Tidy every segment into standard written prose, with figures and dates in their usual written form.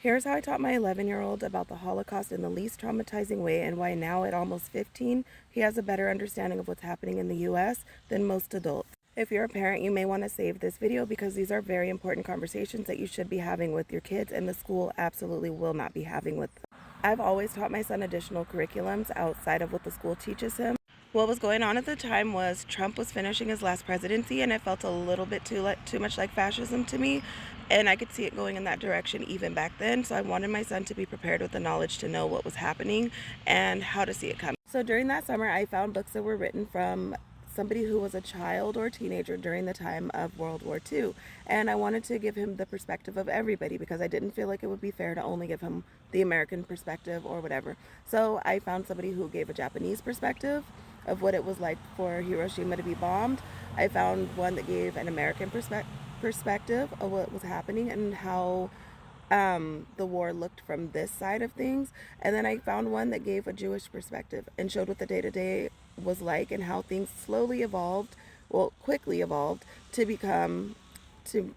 Here's how I taught my 11-year-old about the Holocaust in the least traumatizing way and why now at almost 15, he has a better understanding of what's happening in the US than most adults. If you're a parent, you may want to save this video because these are very important conversations that you should be having with your kids and the school absolutely will not be having with them. I've always taught my son additional curriculums outside of what the school teaches him. What was going on at the time was Trump was finishing his last presidency and it felt a little bit too much like fascism to me, and I could see it going in that direction even back then. So I wanted my son to be prepared with the knowledge to know what was happening and how to see it coming. So during that summer, I found books that were written from somebody who was a child or teenager during the time of World War II. And I wanted to give him the perspective of everybody because I didn't feel like it would be fair to only give him the American perspective or whatever. So I found somebody who gave a Japanese perspective of what it was like for Hiroshima to be bombed. I found one that gave an American perspective of what was happening and how the war looked from this side of things. And then I found one that gave a Jewish perspective and showed what the day-to-day was like and how things slowly evolved, well, quickly evolved to become, the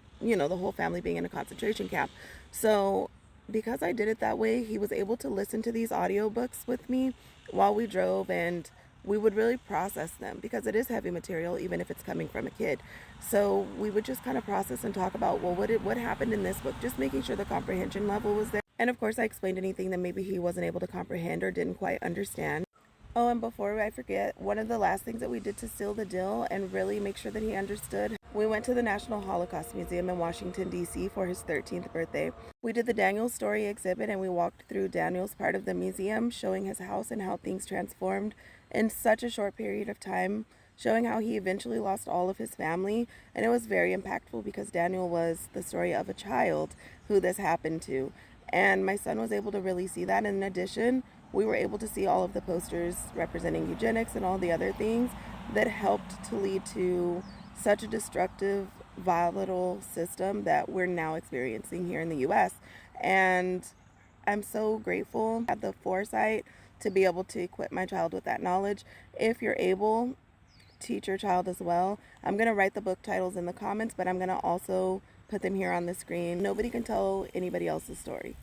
whole family being in a concentration camp. So because I did it that way, he was able to listen to these audiobooks with me while we drove, and we would really process them because it is heavy material even if it's coming from a kid. So we would just kind of process and talk about, well, what happened in this book, just making sure the comprehension level was there. And of course I explained anything that maybe he wasn't able to comprehend or didn't quite understand. Oh, and before I forget, one of the last things that we did to seal the deal and really make sure that he understood, we went to the National Holocaust Museum in Washington, D.C. for his 13th birthday. We did the Daniel Story exhibit and we walked through Daniel's part of the museum, showing his house and how things transformed in such a short period of time, showing how he eventually lost all of his family. And it was very impactful because Daniel was the story of a child who this happened to. And my son was able to really see that. And in addition, we were able to see all of the posters representing eugenics and all the other things that helped to lead to such a destructive, volatile system that we're now experiencing here in the US. And I'm so grateful at the foresight to be able to equip my child with that knowledge. If you're able, teach your child as well. I'm going to write the book titles in the comments, but I'm going to also put them here on the screen. Nobody can tell anybody else's story.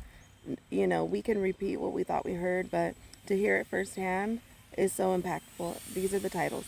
We can repeat what we thought we heard, but to hear it firsthand is so impactful. These are the titles.